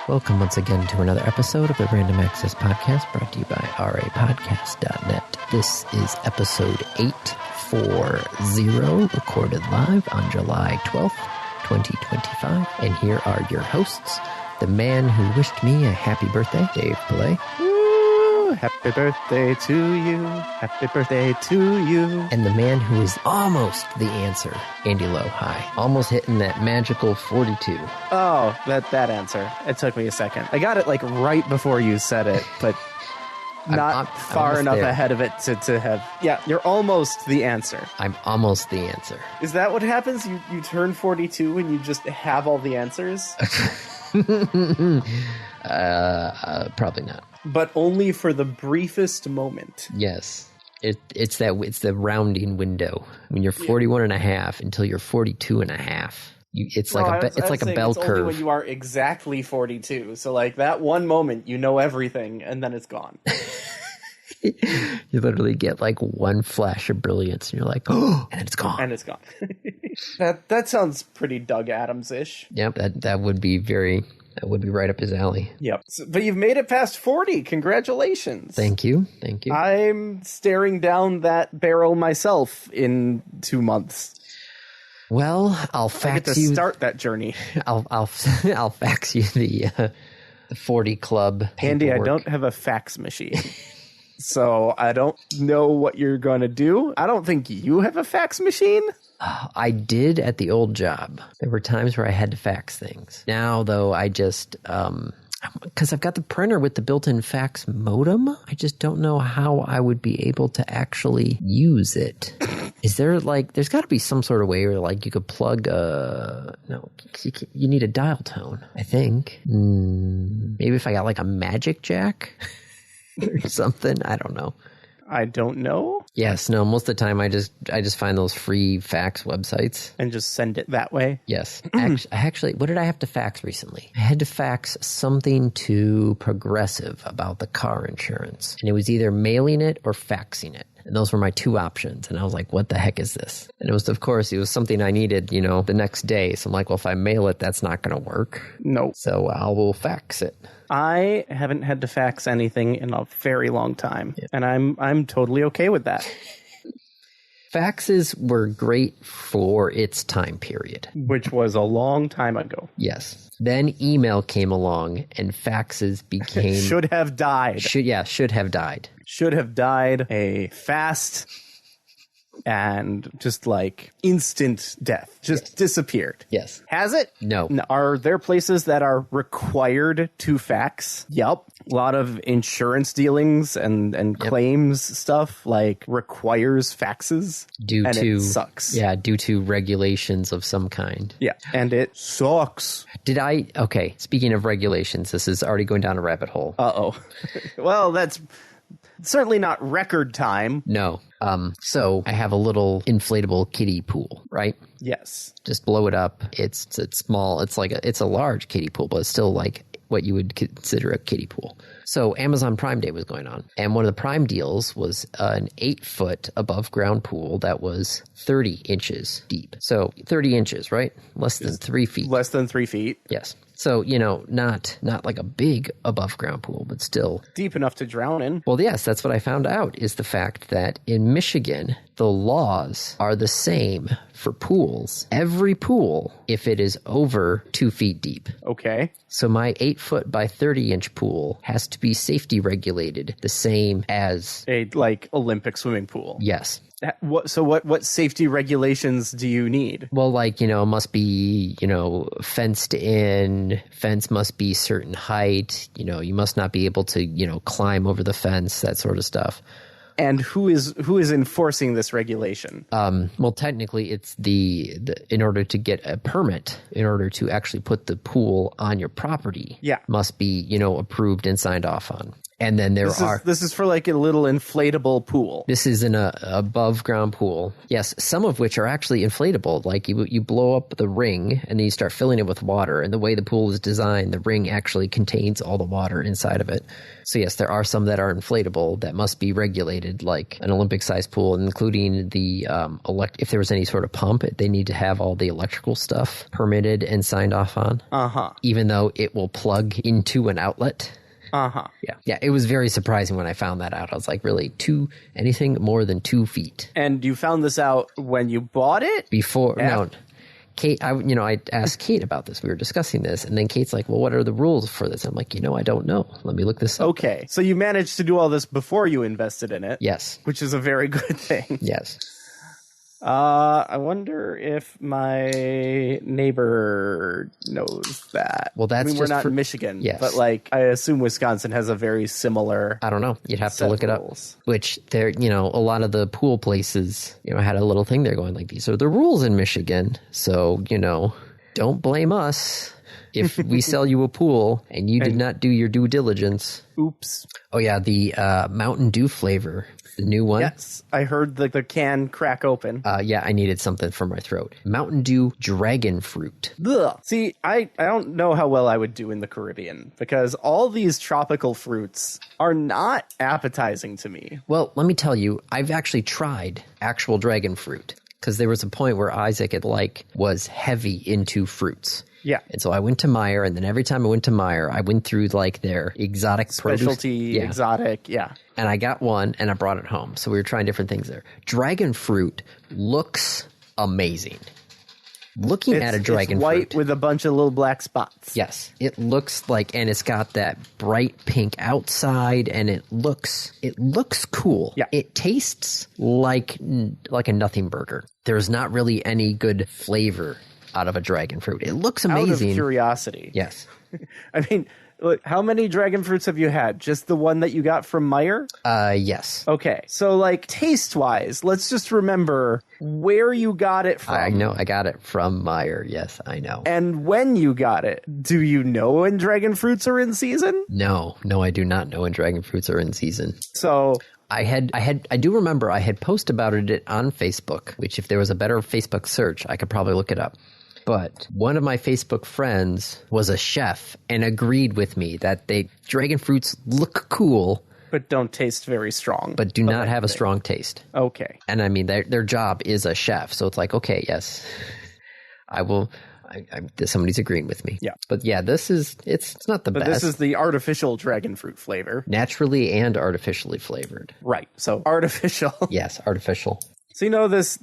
Welcome once again to another episode of the Random Access Podcast, brought to you by rapodcast.net. This is episode 840, recorded live on July 12th, 2025. And here are your hosts, the man who wished me a happy birthday, Dave Pillay. Happy birthday to you. Happy birthday to you. And the man who is almost the answer, Andy Lowe. Hi. Almost hitting that magical 42. Oh, that answer. It took me a second. I got it like right before you said it, but not far enough ahead of it to have... Yeah, you're almost the answer. I'm almost the answer. Is that what happens? You turn 42 and you just have all the answers? Probably not. But only for the briefest moment. Yes. It's the rounding window. When you're 41 and a half until you're 42 and a half. It's like a bell curve. Only when you are exactly 42. So like that one moment, you know everything, and then it's gone. You literally get like one flash of brilliance, and you're like, oh, and it's gone. And it's gone. That sounds pretty Doug Adams-ish. Yep, that would be right up his alley. Yep. But you've made it past 40. Congratulations. Thank you. I'm staring down that barrel myself in 2 months. Well, I'll fax you. Start that journey. I'll fax you the 40 club. Andy, I don't have a fax machine. So I don't know what you're going to do. I don't think you have a fax machine. I did at the old job. There were times where I had to fax things. Now, though, I just, because I've got the printer with the built-in fax modem, I just don't know how I would be able to actually use it. Is there there's got to be some sort of way where you could plug you need a dial tone, I think. Maybe if I got a magic jack or something, I don't know. I don't know. Yes, no, most of the time I just find those free fax websites. And just send it that way? Yes. Actually, what did I have to fax recently? I had to fax something to Progressive about the car insurance. And it was either mailing it or faxing it. And those were my two options. And I was like, what the heck is this? And it was something I needed, the next day. So I'm like, well, if I mail it, that's not going to work. Nope. So I will fax it. I haven't had to fax anything in a very long time. Yeah. And I'm totally okay with that. Faxes were great for its time period. Which was a long time ago. Yes. Then email came along and faxes became... Should have died. Should have died. Should have died a fast and just instant death. Just disappeared. Yes. Has it? No. Are there places that are required to fax? Yep. A lot of insurance dealings and claims stuff requires faxes. It sucks. Yeah, due to regulations of some kind. Yeah, and it sucks. Okay, speaking of regulations, this is already going down a rabbit hole. Uh-oh. Well, that's certainly not record time. No. So I have a little inflatable kiddie pool, right? Yes. Just blow it up. It's small. It's a large kiddie pool, but it's still what you would consider a kiddie pool. So Amazon Prime Day was going on, and one of the Prime deals was an 8-foot above ground pool that was 30 inches deep. So 30 inches, right? Less than 3 feet. Less than 3 feet. Yes. So, not like a big above ground pool, but still deep enough to drown in. Well, yes, that's what I found out, is the fact that in Michigan, the laws are the same for pools. Every pool, if it is over 2 feet deep. Okay. So my 8-foot by 30-inch pool has to be safety regulated the same as a Olympic swimming pool. Yes. What safety regulations do you need? Well, must be, fenced in, fence must be certain height, you must not be able to, climb over the fence, that sort of stuff. And who is enforcing this regulation? Well, technically, it's in order to get a permit, in order to actually put the pool on your property, must be, approved and signed off on. And then this is for like a little inflatable pool. This is an above ground pool. Yes, some of which are actually inflatable. Like you blow up the ring and then you start filling it with water. And the way the pool is designed, the ring actually contains all the water inside of it. So yes, there are some that are inflatable that must be regulated, like an Olympic-sized pool, including the if there was any sort of pump, they need to have all the electrical stuff permitted and signed off on. Even though it will plug into an outlet. Yeah, it was very surprising when I found that out. I was like, really, anything more than 2 feet. And you found this out when you bought it? No. Kate, I asked Kate about this. We were discussing this, and then Kate's like, well, what are the rules for this? I'm like, I don't know. Let me look this up. Okay, so you managed to do all this before you invested in it. Yes. Which is a very good thing. Yes. I wonder if my neighbor knows that. Well, that's we're not in Michigan, yes. But like I assume Wisconsin has a very similar. I don't know. You'd have to look it up. Which there, a lot of the pool places, had a little thing there going like, these are the rules in Michigan. So don't blame us if we sell you a pool and you did not do your due diligence. Oops. Oh yeah, the Mountain Dew flavor. The new one? Yes, I heard the can crack open. Yeah, I needed something for my throat. Mountain Dew Dragon Fruit. Ugh. See, I don't know how well I would do in the Caribbean because all these tropical fruits are not appetizing to me. Well, let me tell you, I've actually tried actual dragon fruit because there was a point where Isaac was heavy into fruits. Yeah. And so I went to Meijer, and then every time I went to Meijer, I went through their exotic specialty produce. Exotic, yeah. And I got one, and I brought it home. So we were trying different things there. Dragon fruit looks amazing. Looking at a dragon fruit. It's white fruit, with a bunch of little black spots. Yes. It looks and it's got that bright pink outside, and it looks cool. Yeah. It tastes like a nothing burger. There's not really any good flavor out of a dragon fruit. It looks amazing. Out of curiosity. Yes. I mean, look, how many dragon fruits have you had? Just the one that you got from Meijer? Yes. Okay. So taste-wise, let's just remember where you got it from. I know. I got it from Meijer. Yes, I know. And when you got it. Do you know when dragon fruits are in season? No, I do not know when dragon fruits are in season. So I do remember I had posted about it on Facebook, which if there was a better Facebook search, I could probably look it up. But one of my Facebook friends was a chef and agreed with me that dragon fruits look cool, but don't taste very strong. But do not have a strong taste. Okay. And I mean, their job is a chef, so it's like, okay, yes, I will. Somebody's agreeing with me. Yeah. But yeah, it's not the best. But this is the artificial dragon fruit flavor. Naturally and artificially flavored. Right. So artificial. Yes, artificial. So this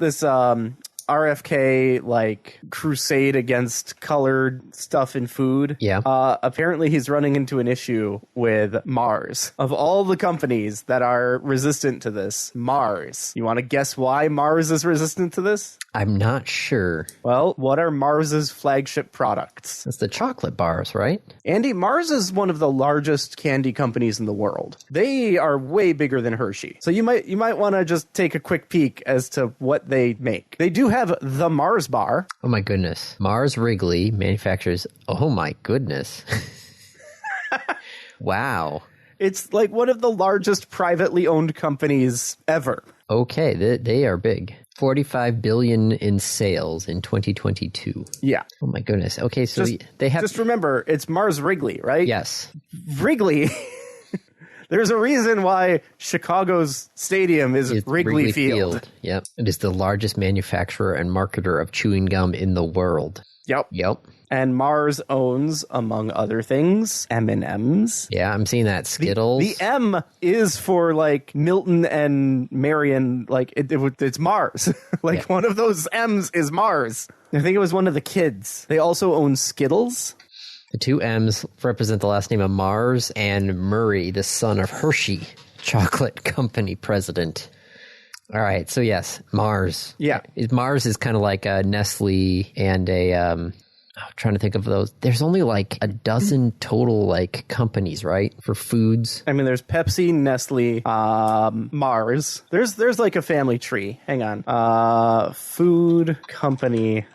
RFK crusade against colored stuff in food. Yeah. Apparently he's running into an issue with Mars. Of all the companies that are resistant to this, Mars. You want to guess why Mars is resistant to this? I'm not sure. Well, what are Mars's flagship products? It's the chocolate bars, right? Andy, Mars is one of the largest candy companies in the world. They are way bigger than Hershey. So you might want to just take a quick peek as to what they make. They do have the Mars bar. Oh my goodness. Mars Wrigley manufactures, oh my goodness. Wow. It's one of the largest privately owned companies ever. Okay, they are big. 45 billion in sales in 2022. Yeah. Oh my goodness. Okay, so they have... Just remember, it's Mars Wrigley, right? Yes. Wrigley. There's a reason why Chicago's stadium is Wrigley Field. Yep. It is the largest manufacturer and marketer of chewing gum in the world. Yep. And Mars owns, among other things, M&Ms. Yeah, I'm seeing that. Skittles. The M is for Milton and Marion. It's Mars. One of those M's is Mars. I think it was one of the kids. They also own Skittles. The two M's represent the last name of Mars and Murray, the son of Hershey Chocolate Company president. All right, so yes, Mars. Yeah. Mars is kind of like a Nestle and I'm trying to think of those. There's only a dozen total companies, right, for foods. I mean, there's Pepsi, Nestle, Mars. There's a family tree. Hang on. Food company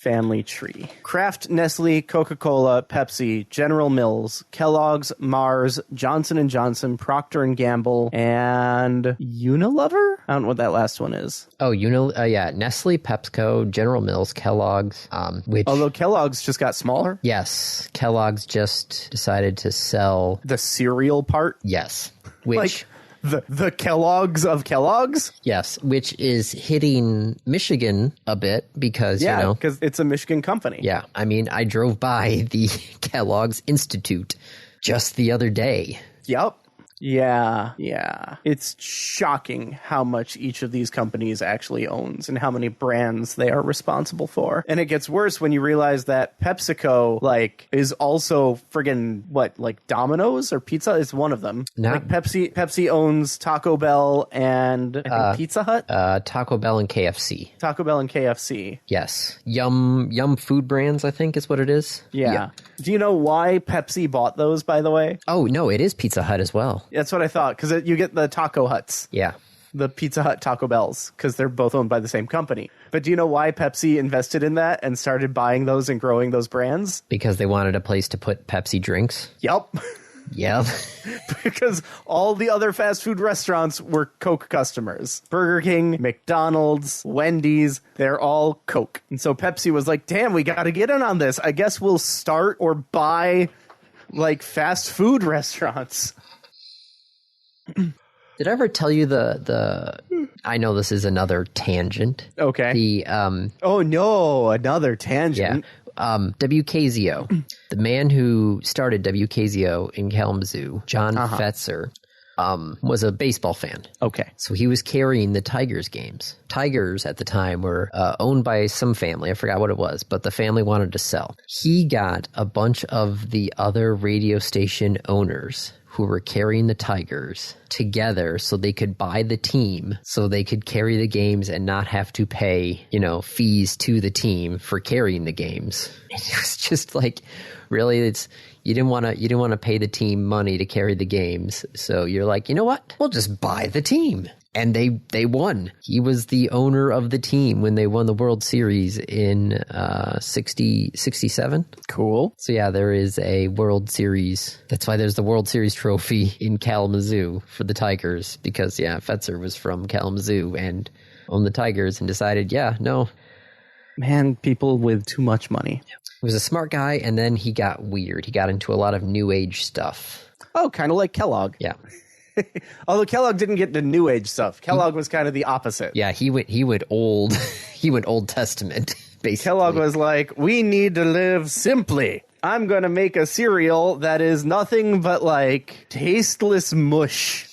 family tree. Kraft, Nestle, Coca-Cola, Pepsi, General Mills, Kellogg's, Mars, Johnson & Johnson, Procter & Gamble, and Unilever? I don't know what that last one is. Oh, Nestle, PepsiCo, General Mills, Kellogg's, which... Although Kellogg's just got smaller? Yes. Kellogg's just decided to sell... The cereal part? Yes. Which... Like... The Kellogg's of Kellogg's? Yes, which is hitting Michigan a bit because, because it's a Michigan company. Yeah, I mean, I drove by the Kellogg's Institute just the other day. Yep. Yeah. It's shocking how much each of these companies actually owns and how many brands they are responsible for. And it gets worse when you realize that PepsiCo, is also friggin' Domino's or Pizza is one of them. Pepsi owns Taco Bell and I think Pizza Hut? Taco Bell and KFC. Taco Bell and KFC. Yes. Yum Food Brands, I think is what it is. Yeah. Do you know why Pepsi bought those, by the way? Oh, no, it is Pizza Hut as well. That's what I thought, because you get the Taco Huts. Yeah. The Pizza Hut Taco Bells, because they're both owned by the same company. But do you know why Pepsi invested in that and started buying those and growing those brands? Because they wanted a place to put Pepsi drinks? Yep. Yep. Because all the other fast food restaurants were Coke customers. Burger King, McDonald's, Wendy's, they're all Coke. And so Pepsi was like, damn, we got to get in on this. I guess we'll start or buy, fast food restaurants. Did I ever tell you the I know this is another tangent. Okay. Oh no, another tangent. Yeah. WKZO. The man who started WKZO in Kalamazoo, John Fetzer, was a baseball fan. Okay. So he was carrying the Tigers games. Tigers at the time were owned by some family. I forgot what it was, but the family wanted to sell. He got a bunch of the other radio station owners who were carrying the Tigers together so they could buy the team, so they could carry the games and not have to pay, fees to the team for carrying the games. It was just really, you didn't want to pay the team money to carry the games. So you're like, you know what? We'll just buy the team. And they won. He was the owner of the team when they won the World Series in 67. Cool. So yeah, there is a World Series. That's why there's the World Series trophy in Kalamazoo for the Tigers, because Fetzer was from Kalamazoo and owned the Tigers and decided, man, people with too much money. He was a smart guy, and then he got weird. He got into a lot of new age stuff. Oh, kind of like Kellogg. Yeah. Although Kellogg didn't get the new age stuff. Kellogg was kind of the opposite. Yeah, he went old. He went Old Testament, basically. Kellogg was like, we need to live simply. I'm going to make a cereal that is nothing but tasteless mush.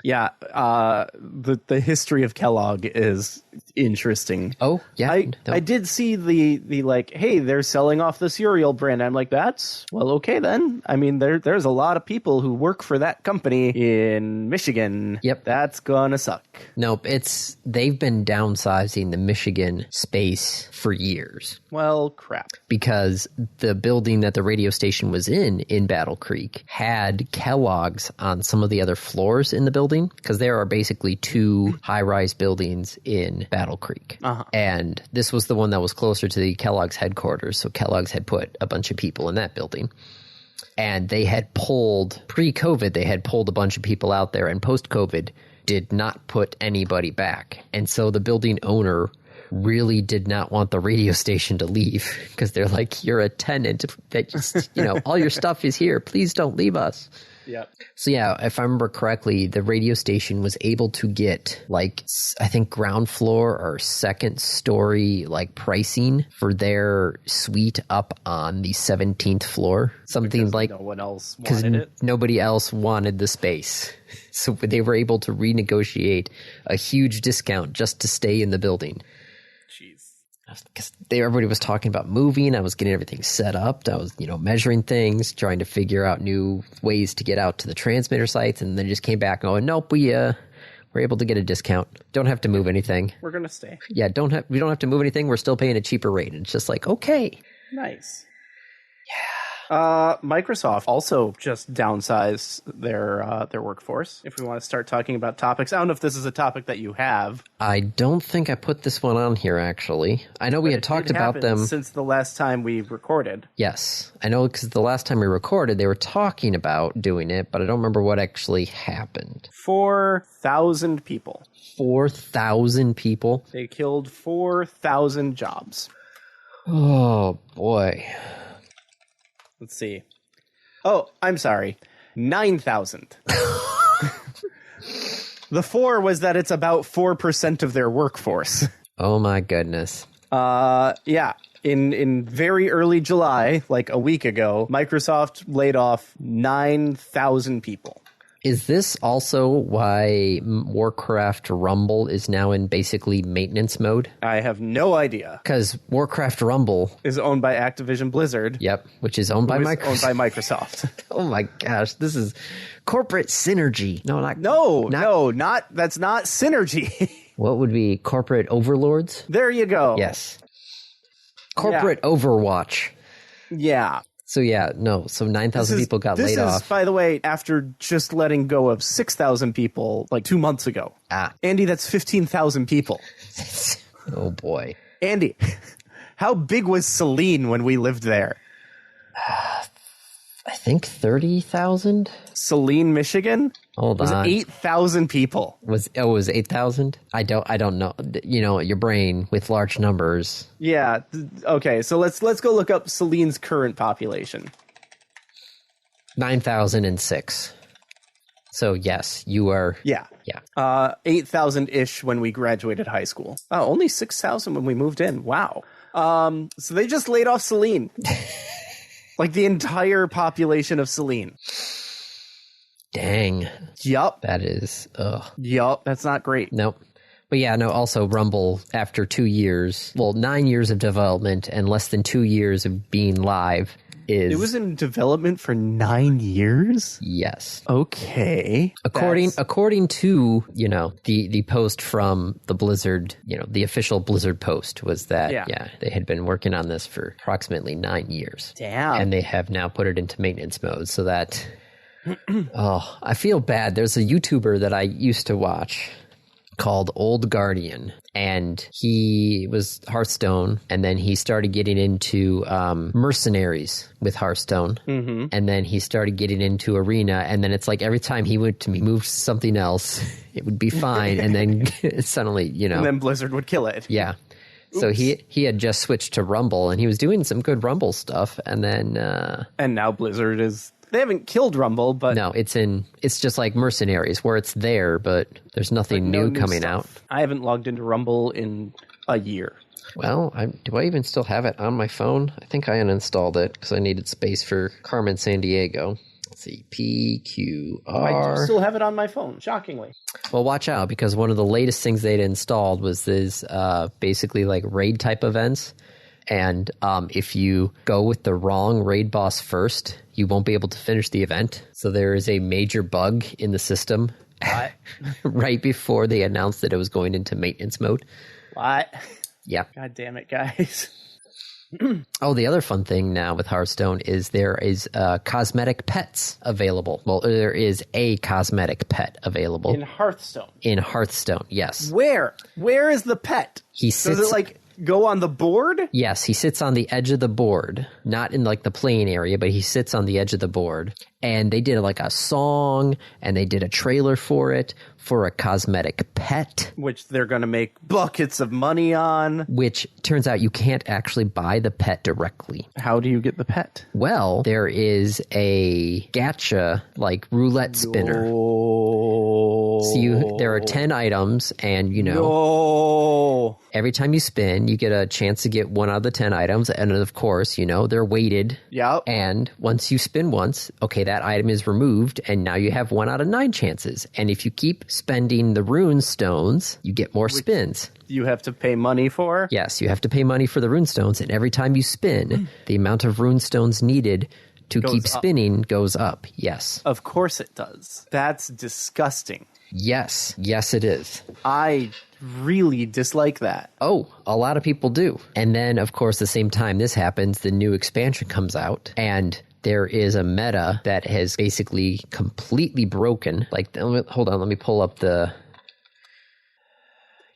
Yeah, the history of Kellogg is interesting. Oh, yeah. I did see the hey, they're selling off the cereal brand. I'm like, that's, well, okay then. I mean, there's a lot of people who work for that company in Michigan. Yep. That's gonna suck. Nope, they've been downsizing the Michigan space for years. Well, crap. Because the building that the radio station was in Battle Creek, had Kellogg's on some of the other floors in the building, because there are basically two high-rise buildings in Battle Creek. And this was the one that was closer to the Kellogg's headquarters, so Kellogg's had put a bunch of people in that building. And they had pre-COVID, they had pulled a bunch of people out there, and post-COVID did not put anybody back. And so the building owner really did not want the radio station to leave, because they're like, you're a tenant that just, all your stuff is here. Please don't leave us. Yep. So yeah, if I remember correctly, the radio station was able to get I think ground floor or second story pricing for their suite up on the 17th floor. Something because no one else wanted it. Nobody else wanted the space. So they were able to renegotiate a huge discount just to stay in the building. Jeez. Because everybody was talking about moving. I was getting everything set up. I was, measuring things, trying to figure out new ways to get out to the transmitter sites, and then just came back and going, nope, we were able to get a discount. Don't have to move anything. We're gonna stay. Yeah, we don't have to move anything. We're still paying a cheaper rate. And it's just like, okay, nice. Yeah. Microsoft also just downsized their workforce. If we want to start talking about topics, I don't know if this is a topic that you have. I don't think I put this one on here, actually. I know we had talked about them since the last time we recorded. Yes, I know, because the last time we recorded, they were talking about doing it, but I don't remember what actually happened. 4,000 people. 4,000 people? They killed 4,000 jobs. Oh, boy. Let's see. Oh, I'm sorry. 9,000. The 4 was that it's about 4% of their workforce. Oh, my goodness. Yeah. In very early July, like a week ago, Microsoft laid off 9,000 people. Is this also why Warcraft Rumble is now in basically maintenance mode? I have no idea. Because Warcraft Rumble is owned by Activision Blizzard. Yep, which is owned by Microsoft. Owned by Microsoft. Oh my gosh, this is corporate synergy. That's not synergy. What would be corporate overlords? There you go. Yes. Corporate Overwatch. Yeah. So 9,000 people got laid off. This is, by the way, after just letting go of 6,000 people like 2 months ago. Andy, that's 15,000 people. Oh, boy. Andy, how big was Selene when we lived there? I think 30,000? Selene, Michigan? Hold on. It was 8,000 people. It was 8,000? I don't know. You know, your brain with large numbers. Yeah. Okay, so let's go look up Selene's current population. 9,006. So yes, you are. Yeah. 8,000-ish when we graduated high school. Oh, only 6,000 when we moved in. Wow. So they just laid off Selene. Like the entire population of Selene. Dang. Yup. That is, Yup, that's not great. Nope. But yeah, no, also Rumble, after 2 years, 9 years of development and less than 2 years of being live is... It was in development for 9 years? Yes. Okay. According to, the post from the Blizzard, the official Blizzard post was that, they had been working on this for approximately 9 years. Damn. And they have now put it into maintenance mode so that... Oh, I feel bad. There's a YouTuber that I used to watch called Old Guardian, and he was Hearthstone, and then he started getting into mercenaries with Hearthstone, and then he started getting into Arena, and then it's like every time he moved to something else, it would be fine, and then suddenly, And then Blizzard would kill it. Yeah. Oops. So he had just switched to Rumble, and he was doing some good Rumble stuff, and then... and now Blizzard is... They haven't killed Rumble, but... No, it's just like Mercenaries, where it's there, but there's nothing new coming out. I haven't logged into Rumble in a year. Well, do I even still have it on my phone? I think I uninstalled it because I needed space for Carmen Sandiego. Let's see, PQR. I do still have it on my phone, shockingly. Well, watch out, because one of the latest things they'd installed was this basically like raid-type events. And if you go with the wrong raid boss first, you won't be able to finish the event. So there is a major bug in the system right before they announced that it was going into maintenance mode. What? Yeah. God damn it, guys. Oh, the other fun thing now with Hearthstone is there is cosmetic pets available. Well, there is a cosmetic pet available. In Hearthstone? In Hearthstone, yes. Where? Where is the pet? Does it go on the board? Yes, he sits on the edge of the board, not in like the playing area, but he sits on the edge of the board. And they did like a song, and they did a trailer for it, for a cosmetic pet. Which they're going to make buckets of money on. Which turns out you can't actually buy the pet directly. How do you get the pet? Well, there is a gacha, like roulette spinner. So there are 10 items, and every time you spin, you get a chance to get 1 out of the 10 items. And of course, they're weighted. Yep. And once you spin once, okay, that item is removed, and now you have 1 out of 9 chances. And if you keep spending the rune stones, you get more spins. You have to pay money for? Yes, you have to pay money for the rune stones, and every time you spin, the amount of rune stones needed to keep spinning goes up. Yes. Of course it does. That's disgusting. Yes. Yes, it is. I really dislike that. Oh, a lot of people do. And then, of course, the same time this happens, the new expansion comes out, and there is a meta that has basically completely broken. Like, hold on, let me pull up the...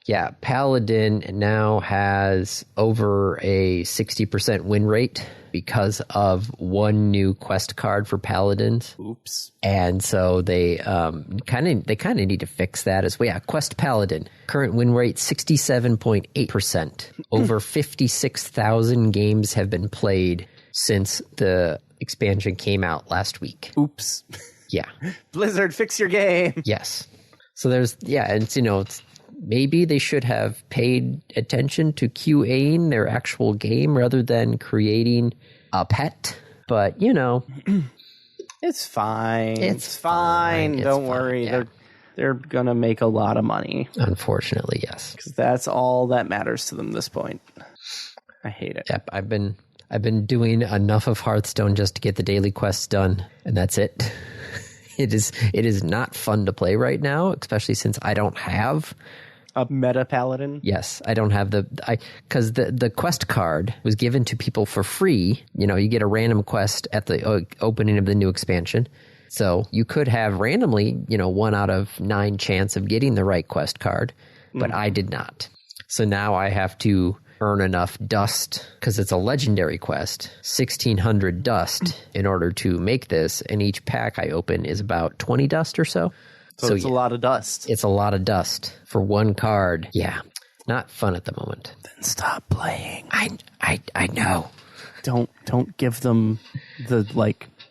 Yeah, Paladin now has over a 60% win rate because of one new quest card for Paladins. Oops. And so they kind of need to fix that as well. Yeah, Quest Paladin, current win rate 67.8%. Over 56,000 games have been played since the expansion came out last week. Oops. Yeah. Blizzard, fix your game. Yes. So there's, yeah, and it's maybe they should have paid attention to QAing their actual game rather than creating a pet. But, it's fine. It's fine. Don't worry. Yeah. They're going to make a lot of money. Unfortunately, yes. Because that's all that matters to them at this point. I hate it. Yep, I've been doing enough of Hearthstone just to get the daily quests done, and that's it. It is not fun to play right now, especially since I don't have a meta paladin. Yes, I don't have because the quest card was given to people for free. You get a random quest at the opening of the new expansion. So you could have randomly, 1 out of 9 chance of getting the right quest card, but I did not. So now I have to earn enough dust, because it's a legendary quest, 1,600 dust in order to make this, and each pack I open is about 20 dust or so. So it's a lot of dust. It's a lot of dust for one card. Yeah, not fun at the moment. Then stop playing. I know. Don't give them the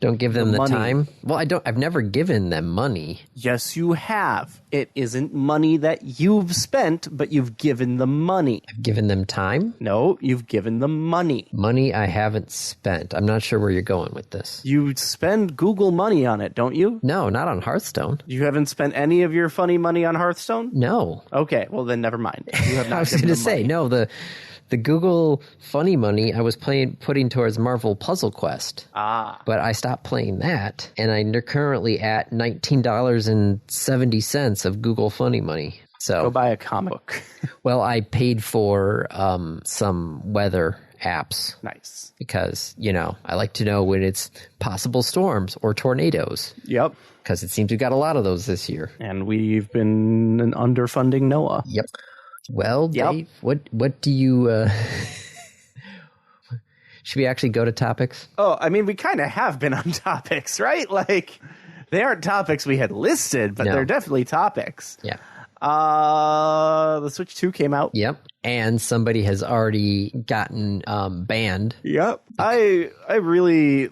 Don't give them the money. Time. Well, I've never given them money. Yes, you have. It isn't money that you've spent, but you've given them money. I've given them time? No, you've given them money. Money I haven't spent. I'm not sure where you're going with this. You spend Google money on it, don't you? No, not on Hearthstone. You haven't spent any of your funny money on Hearthstone? No. Okay, well then never mind. You have not I was going to say, no, the Google funny money I was putting towards Marvel Puzzle Quest. But I stopped playing that, and I'm currently at $19.70 of Google funny money. So go buy a comic book. Well, I paid for some weather apps. Nice. Because, I like to know when it's possible storms or tornadoes. Yep. Because it seems we've got a lot of those this year. And we've been underfunding NOAA. Yep. Well, Dave, what do you... Should we actually go to topics? Oh, I mean, we kind of have been on topics, right? They aren't topics we had listed, but they're definitely topics. Yeah. The Switch 2 came out. Yep. And somebody has already gotten banned. Yep. I really,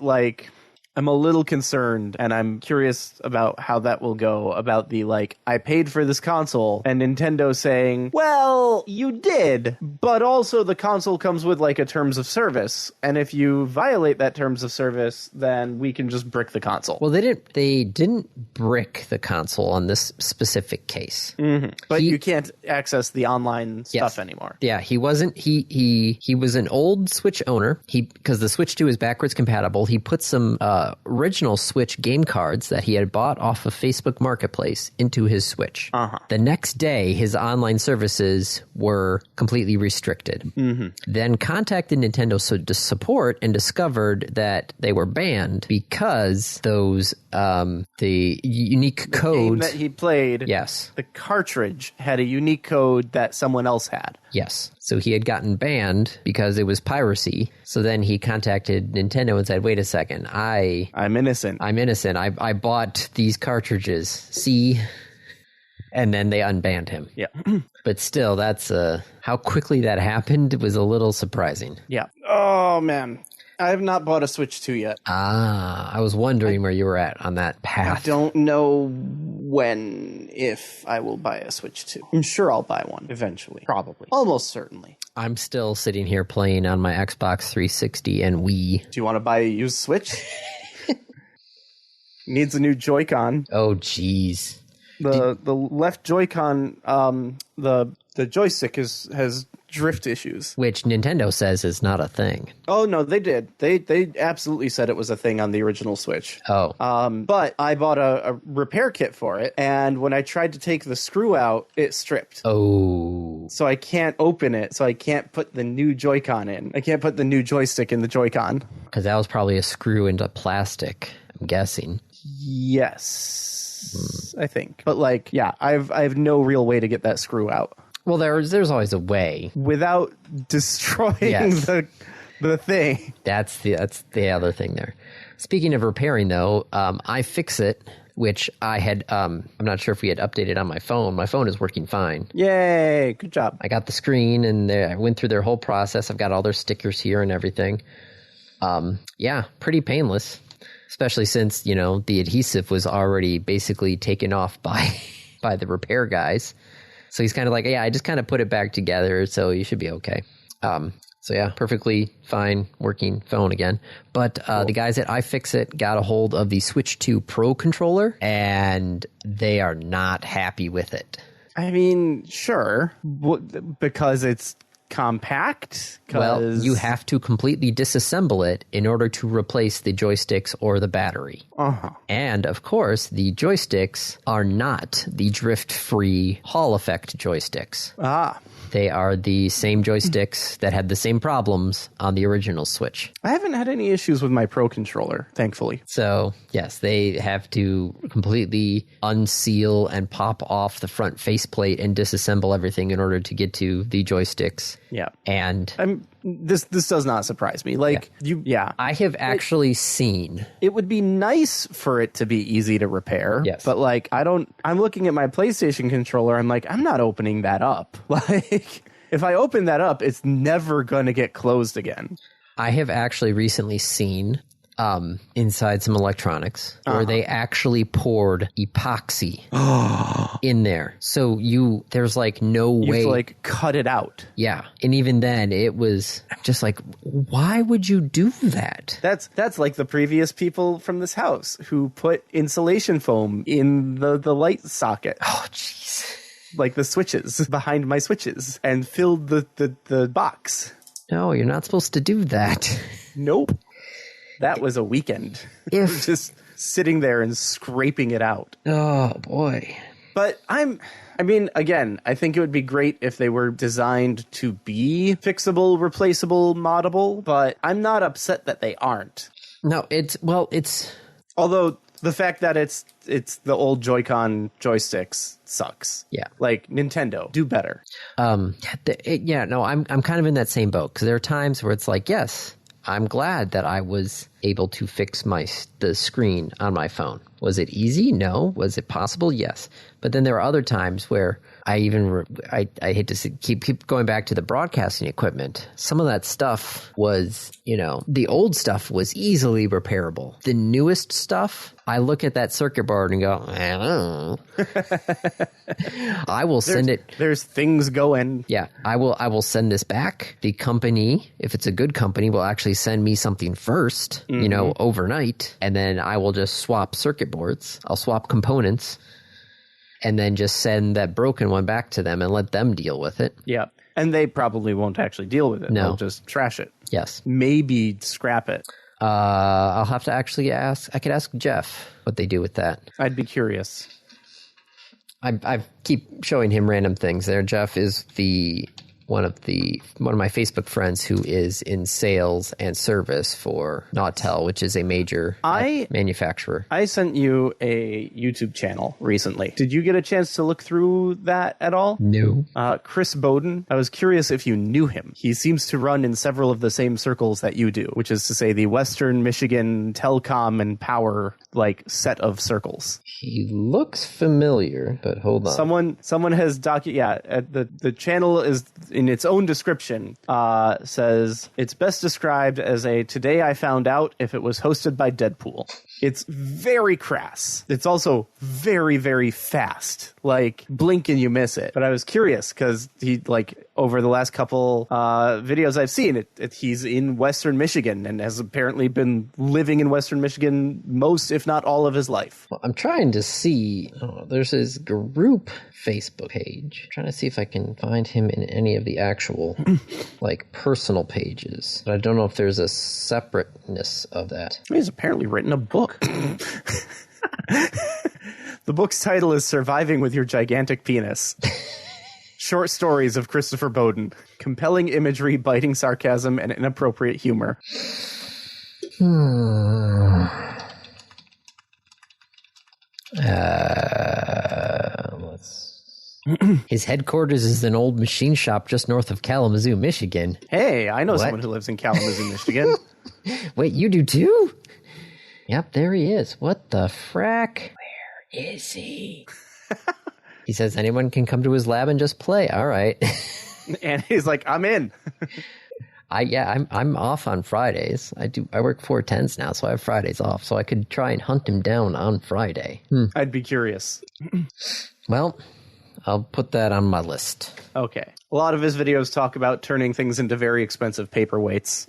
I'm a little concerned, and I'm curious about how that will go, about the, I paid for this console, and Nintendo saying, well, you did, but also the console comes with, a terms of service, and if you violate that terms of service, then we can just brick the console. Well, they didn't brick the console on this specific case. Mm-hmm. But you can't access the online stuff anymore. Yeah, he wasn't, he was an old Switch owner, because the Switch 2 is backwards compatible, he put some, original Switch game cards that he had bought off of Facebook Marketplace into his Switch. The next day, his online services were completely restricted. Then contacted Nintendo support and discovered that they were banned because those the unique codes game that he played. Yes, the cartridge had a unique code that someone else had. Yes. So he had gotten banned because it was piracy. So then he contacted Nintendo and said, wait a second, I'm innocent. I bought these cartridges. See? And then they unbanned him. Yeah. But still, that's how quickly that happened was a little surprising. Yeah. Oh, man. I have not bought a Switch 2 yet. I was wondering where you were at on that path. I don't know if I will buy a Switch 2. I'm sure I'll buy one eventually. Probably. Almost certainly. I'm still sitting here playing on my Xbox 360 and Wii. Do you want to buy a used Switch? Needs a new Joy-Con. Oh, jeez. The left Joy-Con, the joystick has drift issues. Which Nintendo says is not a thing. Oh, no, they did. They absolutely said it was a thing on the original Switch. Oh. But I bought a repair kit for it, and when I tried to take the screw out, it stripped. Oh. So I can't open it, so I can't put the new Joy-Con in. I can't put the new joystick in the Joy-Con. Because that was probably a screw into plastic, I'm guessing. Yes, I think. But like, yeah, I have no real way to get that screw out. Well, there's always a way. Without destroying the thing. That's the other thing there. Speaking of repairing, though, iFixit, which I had, I'm not sure if we had updated on my phone. My phone is working fine. Yay, good job. I got the screen, and I went through their whole process. I've got all their stickers here and everything. Yeah, pretty painless, especially since, the adhesive was already basically taken off by the repair guys. So he's kind of like, yeah, I just kind of put it back together, so you should be okay. So yeah, perfectly fine working phone again. But cool. The guys at iFixit got a hold of the Switch 2 Pro controller, and they are not happy with it. I mean, sure, because it's compact? Well, you have to completely disassemble it in order to replace the joysticks or the battery. Uh-huh. And, of course, the joysticks are not the drift-free Hall effect joysticks. Ah. They are the same joysticks that had the same problems on the original Switch. I haven't had any issues with my Pro controller, thankfully. So, yes, they have to completely unseal and pop off the front faceplate and disassemble everything in order to get to the joysticks. Yeah. And this does not surprise me. I have actually seen. It would be nice for it to be easy to repair. Yes. But I'm looking at my PlayStation controller. I'm like, I'm not opening that up. If I open that up, it's never going to get closed again. I have actually recently seen inside some electronics where they actually poured epoxy in there. So there's no way. You cut it out. Yeah. And even then it was just like, why would you do that? That's like the previous people from this house who put insulation foam in the light socket. Oh, jeez. Like the switches behind my switches and filled the box. No, you're not supposed to do that. Nope. That was a weekend. Just sitting there and scraping it out. Oh, boy. But again, I think it would be great if they were designed to be fixable, replaceable, moddable, but I'm not upset that they aren't. No, it's... Although the fact that it's the old Joy-Con joysticks sucks. Yeah. Nintendo, do better. I'm kind of in that same boat, because there are times where it's like, yes, I'm glad that I was able to fix the screen on my phone. Was it easy? No. Was it possible? Yes. But then there are other times where I hate to keep going back to the broadcasting equipment. Some of that stuff was, the old stuff was easily repairable. The newest stuff, I look at that circuit board and go, I don't know. I will send it. There's things going. Yeah, I will send this back. The company, if it's a good company, will actually send me something first, overnight, and then I will just swap circuit boards. I'll swap components, and then just send that broken one back to them and let them deal with it. Yeah. And they probably won't actually deal with it. No. They'll just trash it. Yes. Maybe scrap it. I'll have to actually ask. I could ask Jeff what they do with that. I'd be curious. I keep showing him random things there. Jeff is one of my Facebook friends who is in sales and service for Nautel, which is a major manufacturer. I sent you a YouTube channel recently. Did you get a chance to look through that at all? No. Chris Bowden. I was curious if you knew him. He seems to run in several of the same circles that you do, which is to say the Western Michigan telecom and power set of circles. He looks familiar, but hold on. Someone has the channel is in its own description says it's best described as a today I found out if it was hosted by Deadpool. It's very crass. It's also very, very fast. Blink and you miss it. But I was curious because he over the last couple videos I've seen, he's in Western Michigan and has apparently been living in Western Michigan most, if not all, of his life. Well, I'm trying to see. Oh, there's his group Facebook page. I'm trying to see if I can find him in any of the actual like personal pages. But I don't know if there's a separateness of that. He's apparently written a book. The book's title is Surviving with Your Gigantic Penis. Short stories of Christopher Bowden. Compelling imagery, biting sarcasm, and inappropriate humor. His headquarters is an old machine shop just north of Kalamazoo, Michigan. Hey, I know someone who lives in Kalamazoo, Michigan. Wait, you do too? Yep, there he is. What the frack? Where is he? He says anyone can come to his lab and just play. All right. And he's like, I'm in. I'm off on Fridays. I work 4/10s now, so I have Fridays off. So I could try and hunt him down on Friday. I'd be curious. Well, I'll put that on my list. Okay. A lot of his videos talk about turning things into very expensive paperweights.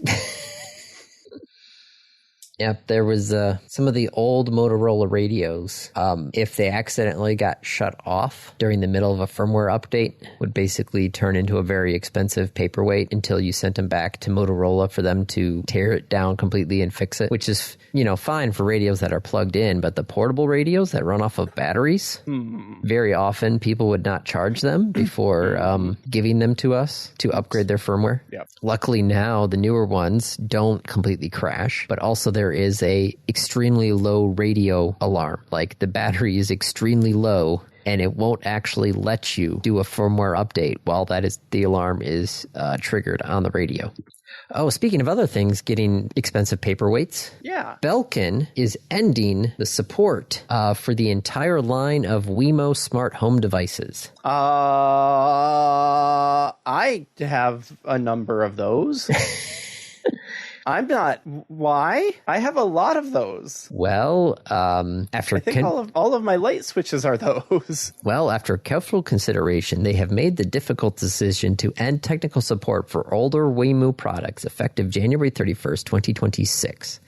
Yep, there was some of the old Motorola radios. If they accidentally got shut off during the middle of a firmware update, would basically turn into a very expensive paperweight until you sent them back to Motorola for them to tear it down completely and fix it, which is, fine for radios that are plugged in, but the portable radios that run off of batteries, very often people would not charge them before giving them to us to upgrade their firmware. Yep. Luckily now, the newer ones don't completely crash, but also there is a extremely low radio alarm. Like the battery is extremely low and it won't actually let you do a firmware update while the alarm is triggered on the radio. Oh, speaking of other things getting expensive paperweights. Yeah. Belkin is ending the support for the entire line of Wemo smart home devices. I have a number of those. I'm not. Why? I have a lot of those. Well, after I think all of my light switches are those. Well, after careful consideration, they have made the difficult decision to end technical support for older Wemo products effective January 31st, 2026.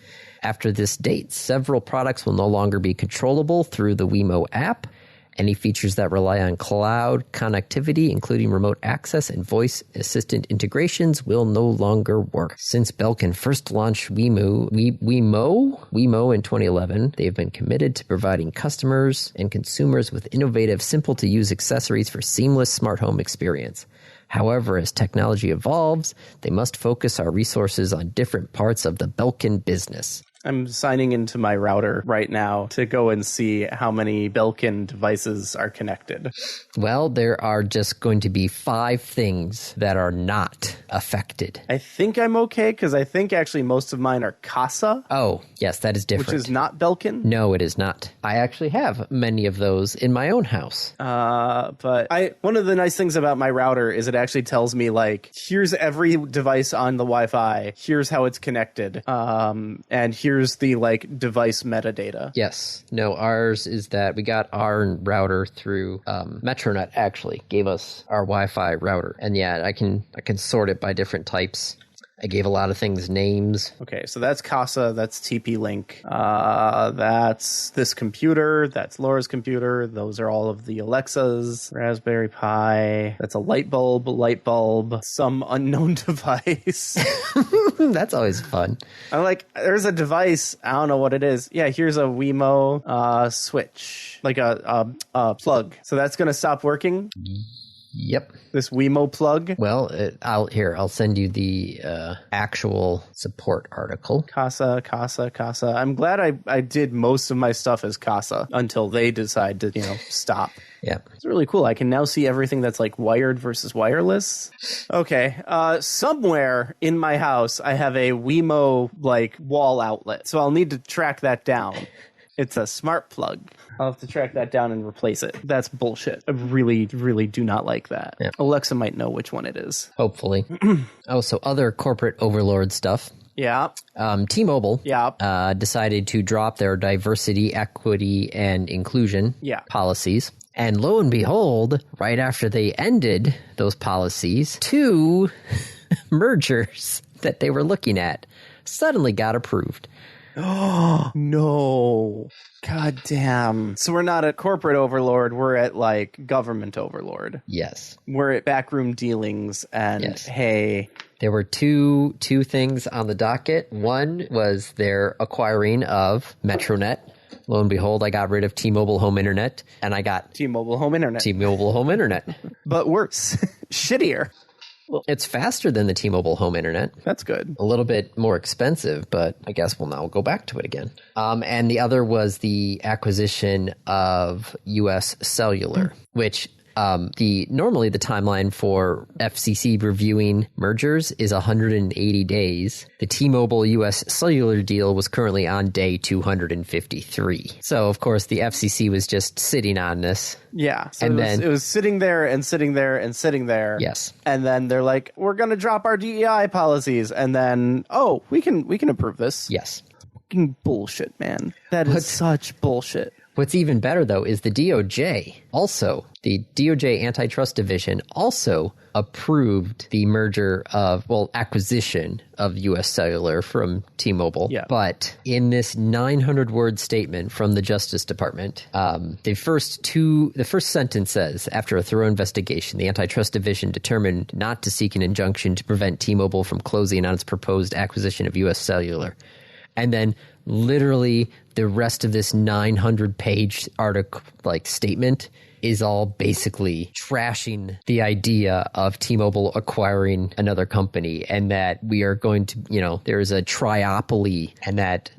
After this date, several products will no longer be controllable through the Wemo app. Any features that rely on cloud connectivity, including remote access and voice assistant integrations, will no longer work. Since Belkin first launched Wemo in 2011, they have been committed to providing customers and consumers with innovative, simple-to-use accessories for seamless smart home experience. However, as technology evolves, they must focus our resources on different parts of the Belkin business. I'm signing into my router right now to go and see how many Belkin devices are connected. Well, there are just going to be 5 things that are not affected. I think I'm okay because I think actually most of mine are Casa. Oh, yes, that is different. Which is not Belkin? No, it is not. I actually have many of those in my own house. But one of the nice things about my router is it actually tells me, like, here's every device on the Wi-Fi, here's how it's connected, and here's the device metadata. Yes. No, ours is that we got our router through Metronet actually gave us our Wi-Fi router. And yeah, I can sort it by different types. I gave a lot of things names. Okay, so that's Casa, that's TP-Link, that's this computer, that's Laura's computer, those are all of the Alexas, Raspberry Pi, that's a light bulb, some unknown device. That's always fun. I'm like, there's a device, I don't know what it is. Yeah, here's a Wemo switch, like a plug. So that's going to stop working? Yep. This Wemo plug? Well, I'll send you the actual support article. Casa. I'm glad I did most of my stuff as Casa until they decide to, stop. Yeah. It's really cool. I can now see everything that's wired versus wireless. Okay. Somewhere in my house, I have a Wemo wall outlet. So I'll need to track that down. It's a smart plug. I'll have to track that down and replace it. That's bullshit. I really, really do not like that. Yeah. Alexa might know which one it is. Hopefully. So other corporate overlord stuff. Yeah. T-Mobile yeah. Decided to drop their diversity, equity, and inclusion policies. And lo and behold, right after they ended those policies, 2 mergers that they were looking at suddenly got approved. Oh, no. God damn. So we're not at corporate overlord. We're at like government overlord. Yes. We're at backroom dealings and hey. There were two things on the docket. One was their acquiring of Metronet. Lo and behold, I got rid of T-Mobile Home Internet, and I got T-Mobile Home Internet. T-Mobile Home Internet. But worse. Shittier. Well, it's faster than the T-Mobile Home Internet. That's good. A little bit more expensive, but I guess we'll now go back to it again. And the other was the acquisition of U.S. Cellular, which normally the timeline for FCC reviewing mergers is 180 days. The T-Mobile U.S. Cellular deal was currently on day 253. So, of course, the FCC was just sitting on this. Yeah. So it was sitting there and sitting there and sitting there. Yes. And then they're like, we're going to drop our DEI policies. And then, oh, we can approve this. Yes. Fucking bullshit, man. That is such bullshit. What's even better, though, is the DOJ Antitrust Division also approved the acquisition of U.S. Cellular from T-Mobile. Yeah. But in this 900-word statement from the Justice Department, the first sentence says, after a thorough investigation, the Antitrust Division determined not to seek an injunction to prevent T-Mobile from closing on its proposed acquisition of U.S. Cellular. And then literally the rest of this 900-page article, statement, is all basically trashing the idea of T-Mobile acquiring another company, and that we are going to, there's a triopoly, and that,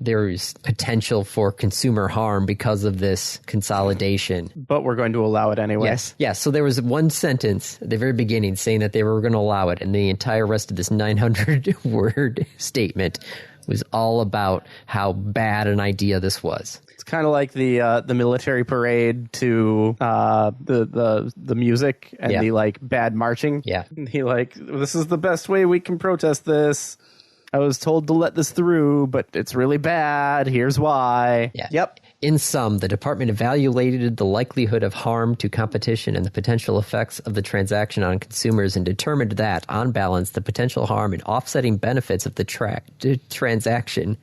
there's potential for consumer harm because of this consolidation. But we're going to allow it anyway. Yes. Yes. So there was one sentence at the very beginning saying that they were going to allow it, and the entire rest of this 900-word statement was all about how bad an idea this was. It's kind of like the military parade to the music and the bad marching. Yeah. This is the best way we can protest this. I was told to let this through, but it's really bad. Here's why. Yeah. Yep. In sum, the department evaluated the likelihood of harm to competition and the potential effects of the transaction on consumers and determined that, on balance, the potential harm and offsetting benefits of the transaction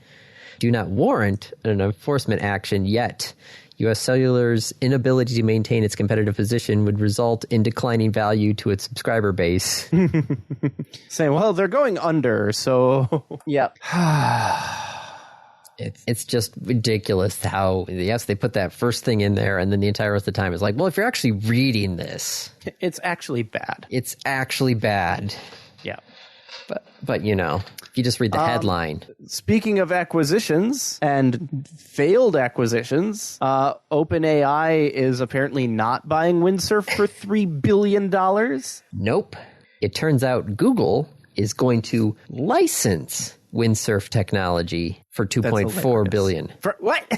do not warrant an enforcement action, yet U.S. Cellular's inability to maintain its competitive position would result in declining value to its subscriber base. Saying, well, they're going under, so... Yep. It's just ridiculous how, yes, they put that first thing in there, and then the entire rest of the time is like, well, if you're actually reading this... It's actually bad. It's actually bad. Yeah. But if you just read the headline. Speaking of acquisitions and failed acquisitions, OpenAI is apparently not buying Windsurf for $3 billion. Nope. It turns out Google is going to license Windsurf technology for $2.4 billion. For what?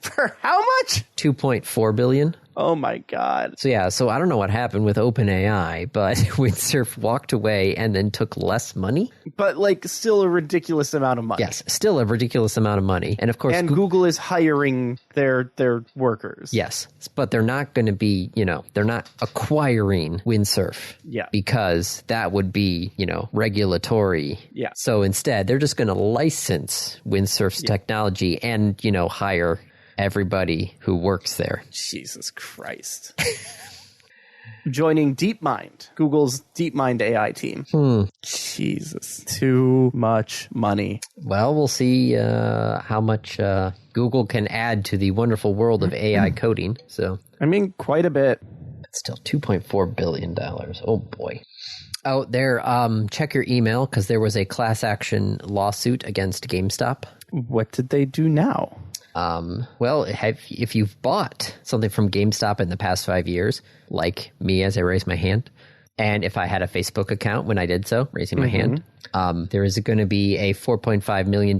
For how much? $2.4 billion. Oh my God. So I don't know what happened with OpenAI, but Windsurf walked away and then took less money. But still a ridiculous amount of money. Yes, still a ridiculous amount of money. And of course, Google is hiring their workers. Yes, but they're not going to be, they're not acquiring Windsurf. Yeah. Because that would be, regulatory. Yeah. So instead, they're just going to license Windsurf's technology and, hire everybody who works there. Jesus Christ. Joining DeepMind, Google's DeepMind AI team. Jesus. Too much money. Well, we'll see how much Google can add to the wonderful world of AI coding. So, quite a bit. It's still $2.4 billion. Oh, boy. Oh, check your email, because there was a class action lawsuit against GameStop. What did they do now? Well, if you've bought something from GameStop in the past 5 years, like me as I raised my hand, and if I had a Facebook account when I did so, raising my hand, there is going to be a $4.5 million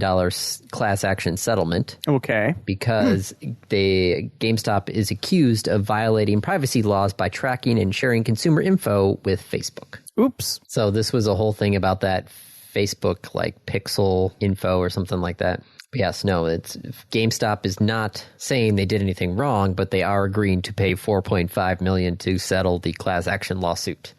class action settlement. Okay. Because the GameStop is accused of violating privacy laws by tracking and sharing consumer info with Facebook. Oops. So this was a whole thing about that Facebook, pixel info or something like that. Yes, no, GameStop is not saying they did anything wrong, but they are agreeing to pay $4.5 million to settle the class action lawsuit.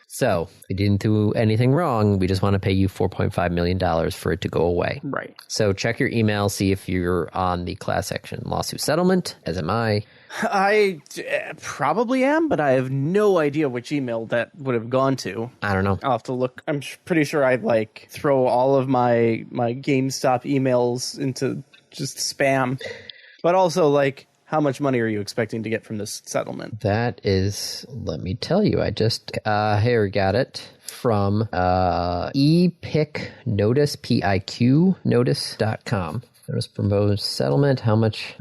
So, we didn't do anything wrong. We just want to pay you $4.5 million for it to go away. Right. So, check your email, see if you're on the class action lawsuit settlement, as am I. I probably am, but I have no idea which email that would have gone to. I don't know. I'll have to look. I'm pretty sure I'd throw all of my GameStop emails into just spam. But also, how much money are you expecting to get from this settlement? That is, let me tell you, I just here got it from ePic Notice, PIQ Notice.com. Notice proposed settlement. How much?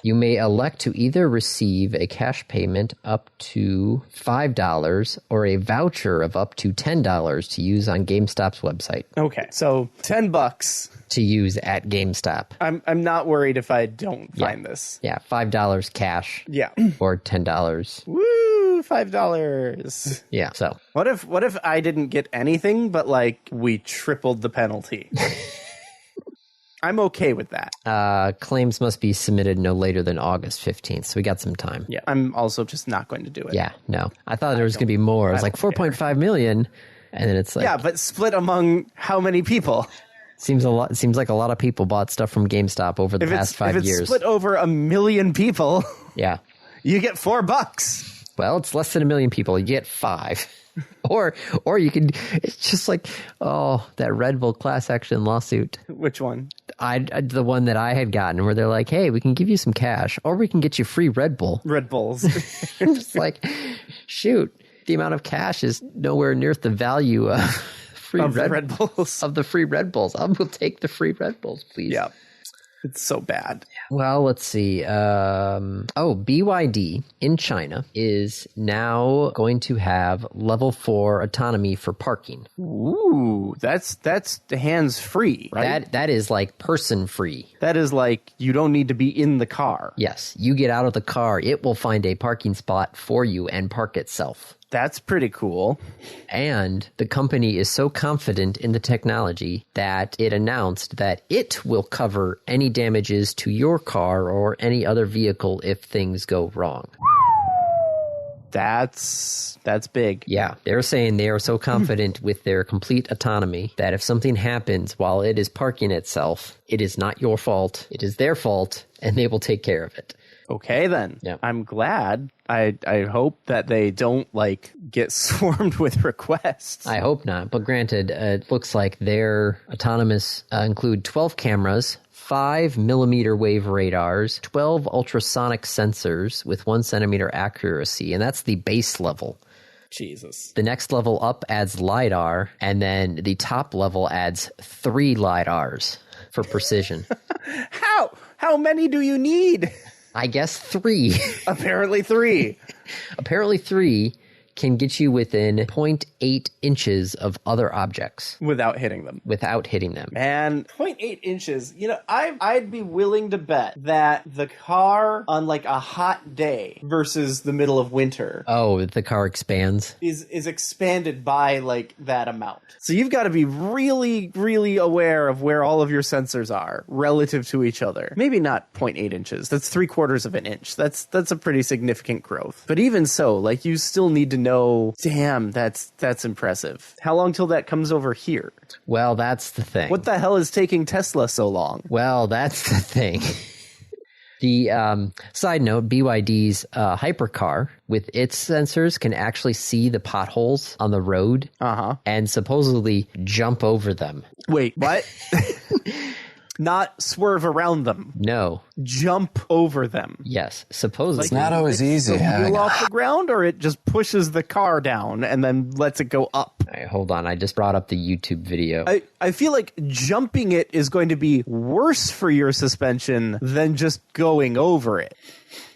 You may elect to either receive a cash payment up to $5 or a voucher of up to $10 to use on GameStop's website. Okay, so $10 to use at GameStop. I'm not worried if I don't find this. Yeah, $5 cash. Yeah, or $10. Woo, $5. Yeah. So what if I didn't get anything, but we tripled the penalty? I'm okay with that. Claims must be submitted no later than August 15th, so we got some time. Yeah, I'm also just not going to do it. Yeah, no. I thought there was going to be more. It was like $4.5 million, and then it's like... Yeah, but split among how many people? Seems like a lot of people bought stuff from GameStop over the past 5 years. If it's split over 1 million people, yeah, you get $4. Well, it's less than 1 million people. You get 5. Or you can, it's just that Red Bull class action lawsuit. Which one? The one that I had gotten where they're like, hey, we can give you some cash or we can get you free Red Bull. Red Bulls. I'm just like, shoot, the amount of cash is nowhere near the value of Red Bulls. Of the free Red Bulls. I will take the free Red Bulls, please. Yeah. It's so bad. Well, let's see. BYD in China is now going to have level 4 autonomy for parking. Ooh, that's hands-free, right? That is person free. That is you don't need to be in the car. Yes, you get out of the car, it will find a parking spot for you and park itself. That's pretty cool. And the company is so confident in the technology that it announced that it will cover any damages to your car or any other vehicle if things go wrong. That's big. Yeah, they're saying they are so confident with their complete autonomy that if something happens while it is parking itself, it is not your fault, it is their fault, and they will take care of it. Okay, then. Yeah. I'm glad. I hope that they don't get swarmed with requests. I hope not. But granted, it looks like their autonomous include 12 cameras, 5 millimeter wave radars, 12 ultrasonic sensors with 1 centimeter accuracy, and that's the base level. Jesus. The next level up adds LiDAR, and then the top level adds 3 LiDARs for precision. How many do you need? I guess 3. Apparently 3. Apparently 3 can get you within 0.8 inches of other objects. Without hitting them. Man, 0.8 inches. I'd be willing to bet that the car on a hot day versus the middle of winter. Oh, the car expands. Is expanded by that amount. So you've got to be really, really aware of where all of your sensors are relative to each other. Maybe not 0.8 inches. That's 3/4 of an inch. That's a pretty significant growth. But even so, you still need to know, damn, that's impressive. How long till that comes over here? Well, that's the thing. What the hell is taking Tesla so long? Well, that's the thing. The side note, BYD's hypercar with its sensors can actually see the potholes on the road and supposedly jump over them. Wait, what? Not swerve around them. No. Jump over them. Yes, supposedly. It's not always easy. The wheel off the ground, or it just pushes the car down and then lets it go up. All right, hold on. I just brought up the YouTube video. I feel like jumping it is going to be worse for your suspension than just going over it.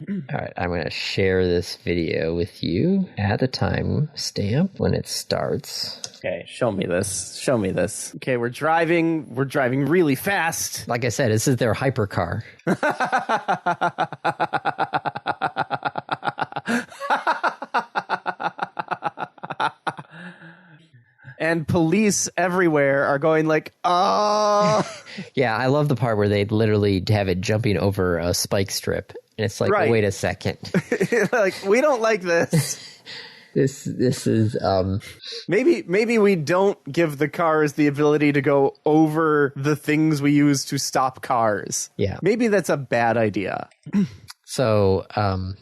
All right, I'm going to share this video with you at the time stamp when it starts. Okay, show me this. Okay, we're driving really fast. Like I said, this is their hypercar. And police everywhere are going like, oh. Yeah, I love the part where they literally have it jumping over a spike strip. And it's like, wait a second. Like, we don't like this. This is maybe we don't give the cars the ability to go over the things we use to stop cars. Yeah. Maybe that's a bad idea. So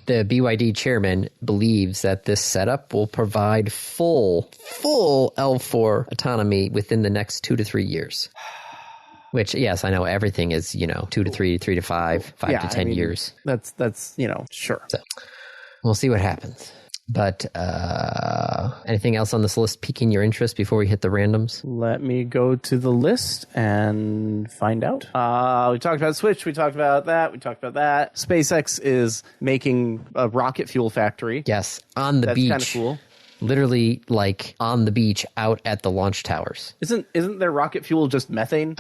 the BYD chairman believes that this setup will provide full L4 autonomy within the next 2 to 3 years. Which, yes, I know everything is, 2 to 3, 3 to 5 to 10 years. That's sure. So we'll see what happens. But anything else on this list piquing your interest before we hit the randoms? Let me go to the list and find out. We talked about Switch. We talked about that. SpaceX is making a rocket fuel factory. Yes, on the beach. That's kind of cool. Literally, like, on the beach out at the launch towers. Isn't their rocket fuel just methane?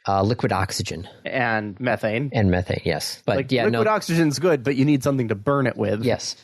Liquid oxygen. And methane. And methane, yes. But liquid oxygen's good, but you need something to burn it with. Yes.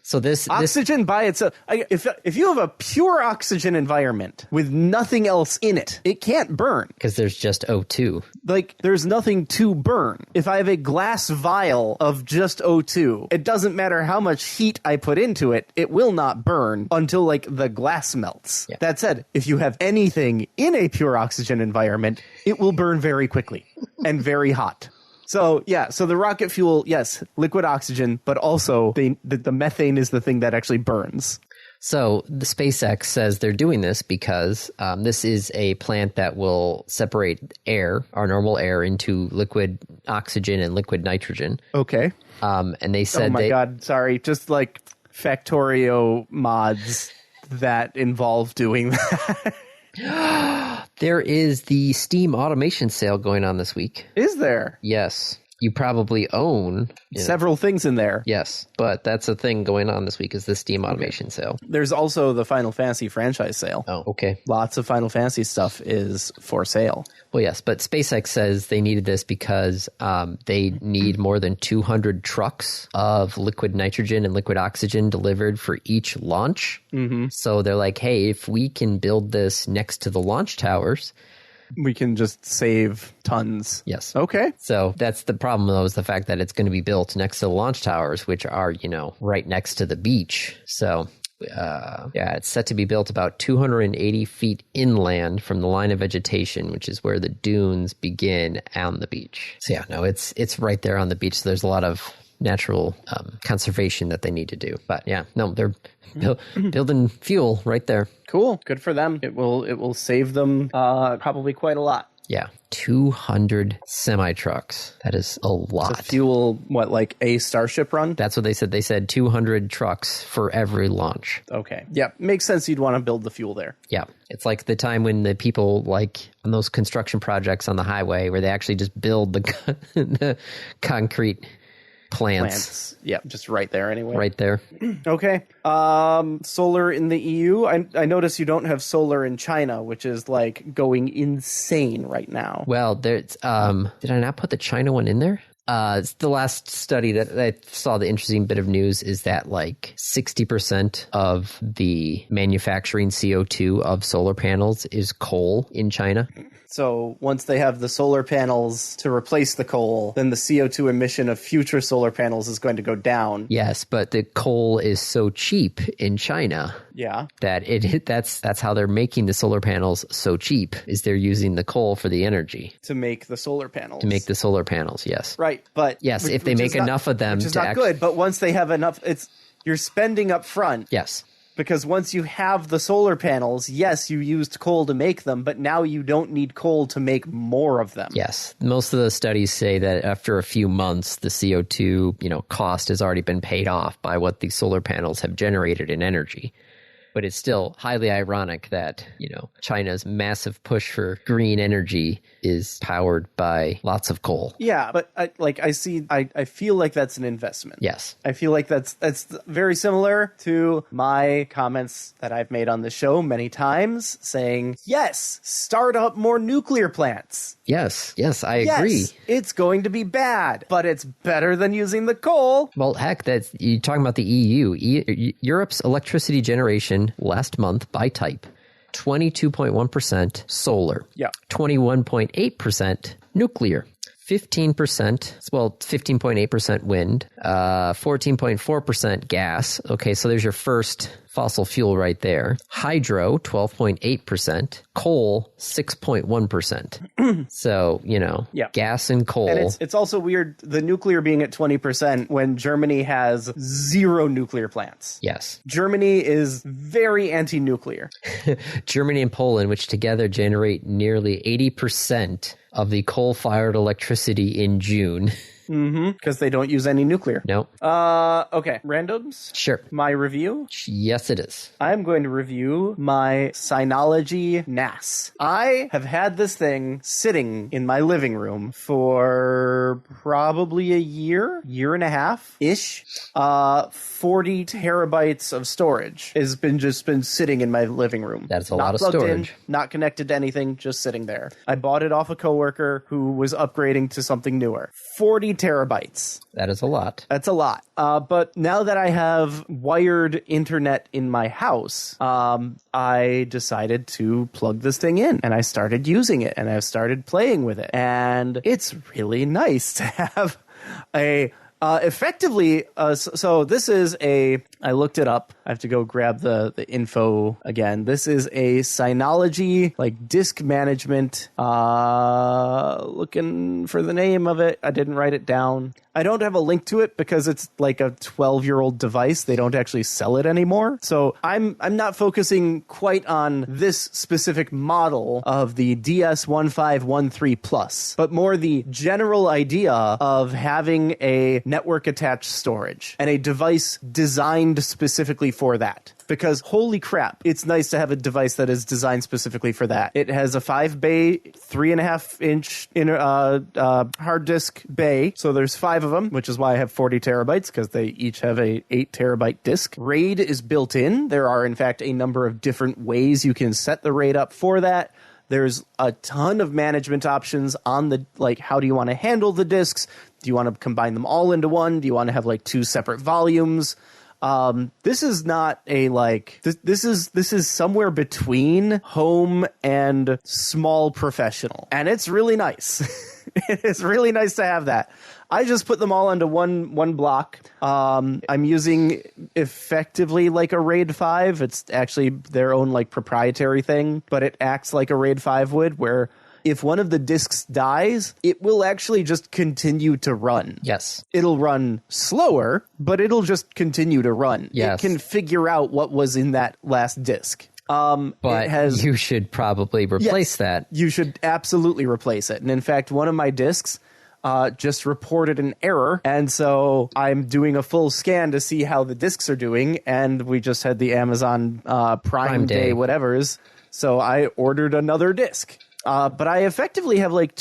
So this oxygen by itself, if you have a pure oxygen environment with nothing else in it, it can't burn. Because there's just O2. Like, there's nothing to burn. If I have a glass vial of just O2, it doesn't matter how much heat I put into it, it will not burn until, like, the glass melts. Yeah. That said, if you have anything in a pure oxygen environment, it will burn very quickly and very hot. So the rocket fuel, yes, liquid oxygen, but also the methane is the thing that actually burns. So the SpaceX says they're doing this because this is a plant that will separate air, our normal air, into liquid oxygen and liquid nitrogen. Okay. And they said, oh my God, sorry, just like Factorio mods that involve doing that. There is the Steam automation sale going on this week. Is there? Yes. You probably own several things in there. Yes, but that's a thing going on this week is the Steam automation sale. There's also the Final Fantasy franchise sale. Oh, okay. Lots of Final Fantasy stuff is for sale. Well, yes, but SpaceX says they needed this because they need more than 200 trucks of liquid nitrogen and liquid oxygen delivered for each launch. Mm-hmm. So they're like, hey, if we can build this next to the launch towers, we can just save tons. Yes. Okay. So that's the problem, though, is the fact that it's going to be built next to the launch towers, which are, right next to the beach. So, it's set to be built about 280 feet inland from the line of vegetation, which is where the dunes begin on the beach. So, it's right there on the beach. So there's a lot of natural conservation that they need to do. But they're building fuel right there. Cool. Good for them. It will save them probably quite a lot. Yeah. 200 semi-trucks. That is a lot. To fuel, like a Starship run? That's what they said. They said 200 trucks for every launch. Okay. Yeah. Makes sense you'd want to build the fuel there. Yeah. It's like the time when the people, like, on those construction projects on the highway where they actually just build the concrete plants. Yeah, just right there anyway. Right there. Okay. Solar in the EU. I notice you don't have solar in China, which is like going insane right now. Well, there's did I not put the China one in there? It's the last study that I saw. The interesting bit of news is that like 60% of the manufacturing CO2 of solar panels is coal in China. So once they have the solar panels to replace the coal, then the CO2 emission of future solar panels is going to go down. Yes, but the coal is so cheap in China. Yeah. That that's how they're making the solar panels so cheap, is they're using the coal for the energy. To make the solar panels. To make the solar panels, yes. Right, but... Yes, if they make enough of them... Which is not good, but once they have enough, you're spending up front. Yes. Because once you have the solar panels, yes, you used coal to make them, but now you don't need coal to make more of them. Yes. Most of the studies say that after a few months, the CO2, cost has already been paid off by what the solar panels have generated in energy. But it's still highly ironic that, China's massive push for green energy is powered by lots of coal. Yeah, but I feel like that's an investment. Yes. I feel like that's very similar to my comments that I've made on the show many times saying, yes, start up more nuclear plants. Yes, I agree. Yes, it's going to be bad, but it's better than using the coal. Well, heck, you're talking about the EU. Europe's electricity generation last month by type 22.1% solar. Yeah. 21.8% nuclear. 15%, well, 15.8% wind, 14.4% gas. Okay, so there's your first fossil fuel right there. Hydro, 12.8%. Coal, 6.1%. So, gas and coal. And it's also weird, the nuclear being at 20% when Germany has 0 nuclear plants. Yes. Germany is very anti-nuclear. Germany and Poland, which together generate nearly 80% of the coal-fired electricity in June. Because they don't use any nuclear. No. Okay. Randoms? Sure. My review? Yes, it is. I'm going to review my Synology NAS. I have had this thing sitting in my living room for probably a year and a half-ish. 40 terabytes of storage has just been sitting in my living room. That's a lot of storage. Not connected to anything, just sitting there. I bought it off a coworker who was upgrading to something newer. 40 terabytes. That is a lot. That's a lot. But now that I have wired internet in my house, I decided to plug this thing in, and I started using it, and I've started playing with it. And it's really nice to have a... effectively, so this is I looked it up. I have to go grab the info again. This is a Synology, disk management, looking for the name of it. I didn't write it down. I don't have a link to it because it's like a 12-year-old device. They don't actually sell it anymore. So I'm not focusing quite on this specific model of the DS1513 Plus, but more the general idea of having a network attached storage and a device designed specifically for that. Because holy crap, it's nice to have a device that is designed specifically for that. It has a 5-bay, 3.5-inch hard disk bay. So there's 5 of them, which is why I have 40 terabytes, because they each have a 8 terabyte disk. RAID is built in. There are, in fact, a number of different ways you can set the RAID up for that. There's a ton of management options on the, how do you want to handle the disks? Do you want to combine them all into one? Do you want to have 2 separate volumes? This is not a this is somewhere between home and small professional, and it's really nice. It's really nice to have that. I just put them all into one block. I'm using effectively like a RAID 5. It's actually their own proprietary thing, but it acts like a RAID 5 would, where if one of the disks dies, it will actually just continue to run. Yes. It'll run slower, but it'll just continue to run. Yes. It can figure out what was in that last disk. But you should probably replace that. You should absolutely replace it. And in fact, one of my disks just reported an error. And so I'm doing a full scan to see how the disks are doing. And we just had the Amazon Prime Day whatevers. So I ordered another disk. But I effectively have 28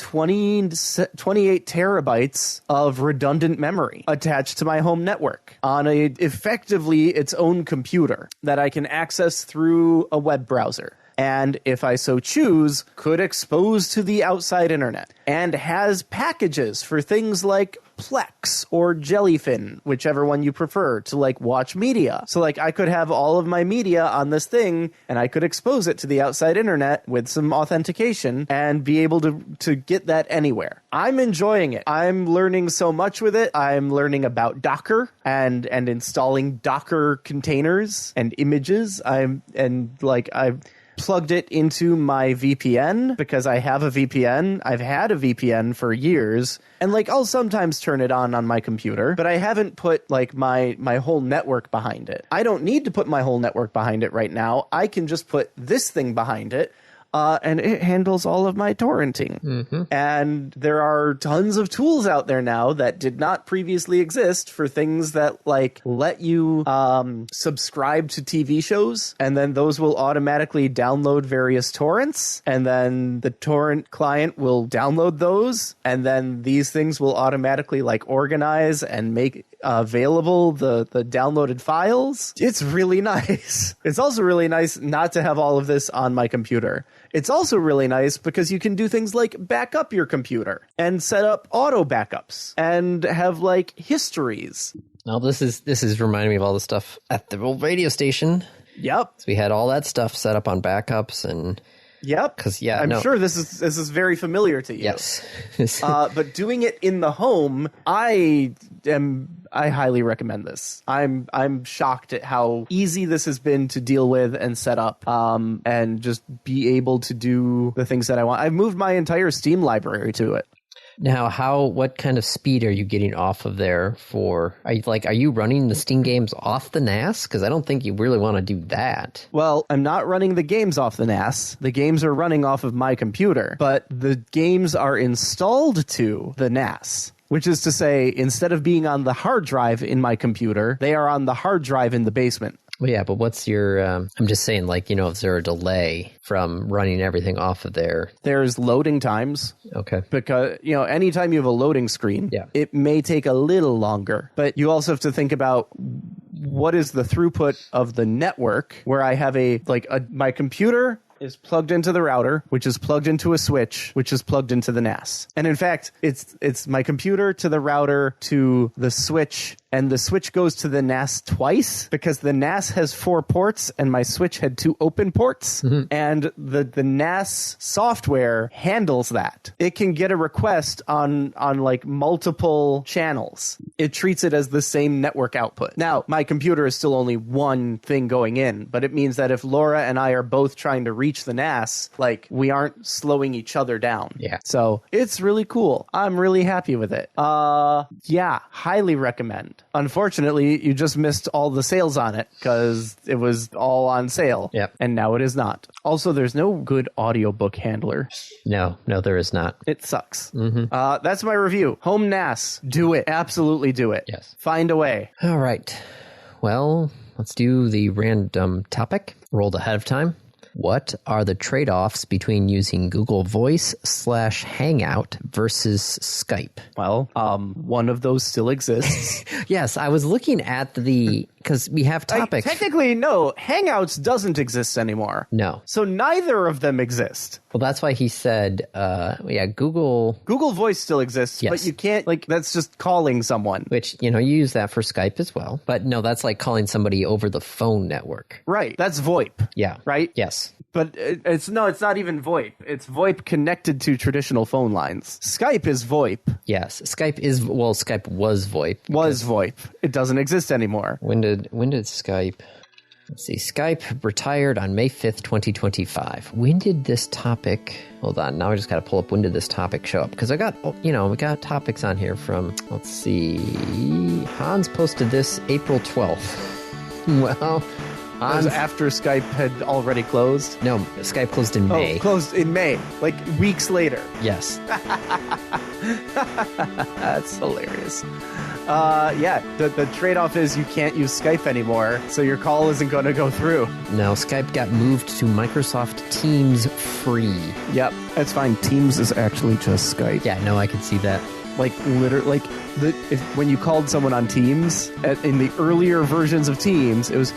terabytes of redundant memory attached to my home network on effectively its own computer that I can access through a web browser. And if I so choose, could expose to the outside internet, and has packages for things like Plex or Jellyfin, whichever one you prefer, to watch media. So I could have all of my media on this thing, and I could expose it to the outside internet with some authentication and be able to get that anywhere. I'm enjoying it. I'm learning so much with it. I'm learning about Docker and installing Docker containers and images. I've plugged it into my VPN because I have a VPN. I've had a VPN for years, and I'll sometimes turn it on my computer, but I haven't put my whole network behind it. I don't need to put my whole network behind it right now. I can just put this thing behind it. And it handles all of my torrenting. Mm-hmm. And there are tons of tools out there now that did not previously exist for things that let you subscribe to TV shows, and then those will automatically download various torrents, and then the torrent client will download those, and then these things will automatically organize and make available the downloaded files. It's really nice. It's also really nice not to have all of this on my computer. It's also really nice because you can do things like back up your computer and set up auto backups and have histories. Now this is reminding me of all the stuff at the old radio station. Yep. So we had all that stuff set up on backups and... Yep. Because I'm sure this is very familiar to you. Yes. But doing it in the home, I highly recommend this. I'm shocked at how easy this has been to deal with and set up, and just be able to do the things that I want. I've moved my entire Steam library to it. Now, what kind of speed are you getting off of there for? Are you running the Steam games off the NAS? Because I don't think you really want to do that. Well, I'm not running the games off the NAS. The games are running off of my computer, but the games are installed to the NAS. Which is to say, instead of being on the hard drive in my computer, they are on the hard drive in the basement. Well, yeah, but what's your... I'm just saying, is there a delay from running everything off of there? There's loading times. Okay. Because, anytime you have a loading screen, it may take a little longer. But you also have to think about what is the throughput of the network, where I have my computer is plugged into the router, which is plugged into a switch, which is plugged into the NAS. And in fact, it's my computer to the router to the switch, and the switch goes to the NAS twice because the NAS has 4 ports and my switch had 2 open ports. Mm-hmm. And the NAS software handles that. It can get a request on multiple channels. It treats it as the same network output. Now, my computer is still only one thing going in, but it means that if Laura and I are both trying to reach the NAS, we aren't slowing each other down. Yeah. So it's really cool. I'm really happy with it. Yeah, highly recommend. Unfortunately, you just missed all the sales on it because it was all on sale. Yep. And now it is not. Also, there's no good audiobook handler. No, there is not. It sucks. Mm-hmm. That's my review. Home NAS. Do it. Absolutely do it. Yes. Find a way. All right. Well, let's do the random topic rolled ahead of time. What are the trade-offs between using Google Voice / Hangout versus Skype? Well, one of those still exists. Yes, I was looking at because we have topics. Technically, no. Hangouts doesn't exist anymore. No. So neither of them exist. Well, that's why he said, Google Voice still exists, yes. But you can't, that's just calling someone. Which, you use that for Skype as well. But no, that's like calling somebody over the phone network. Right. That's VoIP. Yeah. Right? Yes. But it's not even VoIP. It's VoIP connected to traditional phone lines. Skype is VoIP. Yes. Skype was VoIP. VoIP. It doesn't exist anymore. When did Skype... Let's see. Skype retired on May 5th, 2025. When did this topic... Hold on. Now I just got to pull up when did this topic show up. Because we got topics on here from... Let's see. Hans posted this April 12th. Well... That was after Skype had already closed? No, Skype closed in May. Oh, closed in May. Weeks later. Yes. That's hilarious. The trade-off is you can't use Skype anymore, so your call isn't going to go through. No, Skype got moved to Microsoft Teams free. Yep, that's fine. Teams is actually just Skype. Yeah, no, I can see that. Literally, when you called someone on Teams, in the earlier versions of Teams, it was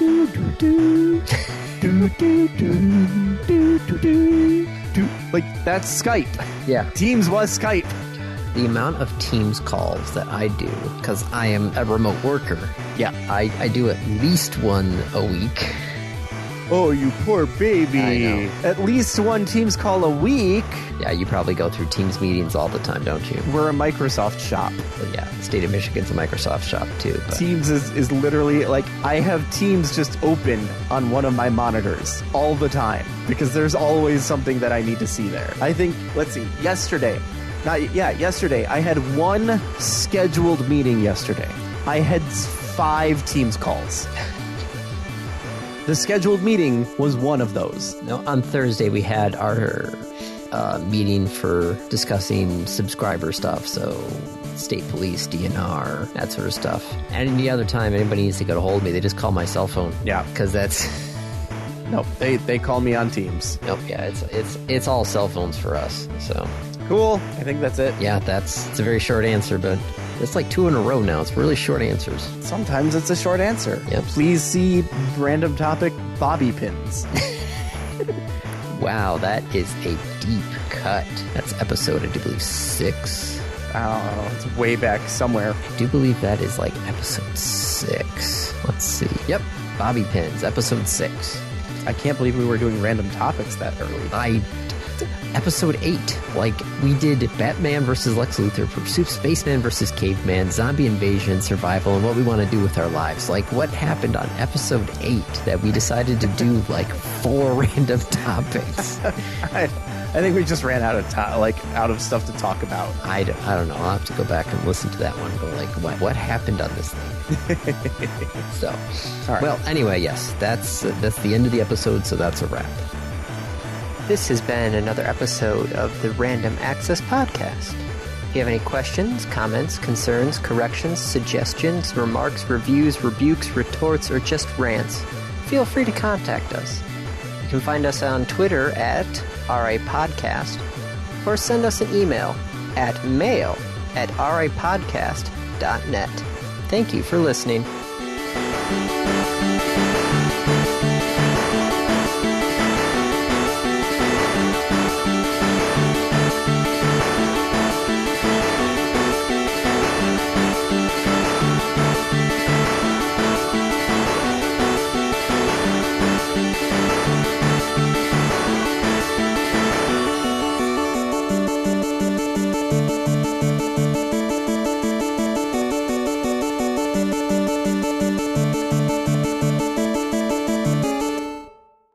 that's Skype. Yeah. Teams was Skype. The amount of Teams calls that I do, because I am a remote worker. Yeah. I do at least one a week. Oh, you poor baby. I know. At least one Teams call a week. Yeah, you probably go through Teams meetings all the time, don't you? We're a Microsoft shop. But yeah, the state of Michigan's a Microsoft shop, too. But. Teams is literally, I have Teams just open on one of my monitors all the time, because there's always something that I need to see there. I think, let's see, yesterday, I had one scheduled meeting yesterday. I had 5 Teams calls. The scheduled meeting was one of those. No, on Thursday we had our meeting for discussing subscriber stuff, so state police, DNR, that sort of stuff. And any other time anybody needs to get a hold of me, they just call my cell phone. Yeah. Because that's... Nope, they call me on Teams. Nope, yeah, it's all cell phones for us, so... Cool. I think that's it. Yeah, it's a very short answer, but it's 2 in a row now. It's really short answers. Sometimes it's a short answer. Yep. Please see random topic bobby pins. Wow, that is a deep cut. That's episode, I do believe, 6. I don't know. It's way back somewhere. I do believe that is episode 6. Let's see. Yep. Bobby Pins, episode 6. I can't believe we were doing random topics that early. Episode 8, like, we did Batman versus Lex Luthor, Spaceman versus Caveman, zombie invasion, survival, and what we want to do with our lives. Like, what happened on episode 8 that we decided to do, like, 4 random topics? I think we just ran out of out of stuff to talk about. I don't know. I'll have to go back and listen to that one and go, like, what happened on this thing? So, all right. Well, anyway, yes, that's the end of the episode, so that's a wrap. This has been another episode of the Random Access Podcast. If you have any questions, comments, concerns, corrections, suggestions, remarks, reviews, rebukes, retorts, or just rants, feel free to contact us. You can find us on Twitter at RAPodcast, or send us an email at mail@rapodcast.net. Thank you for listening.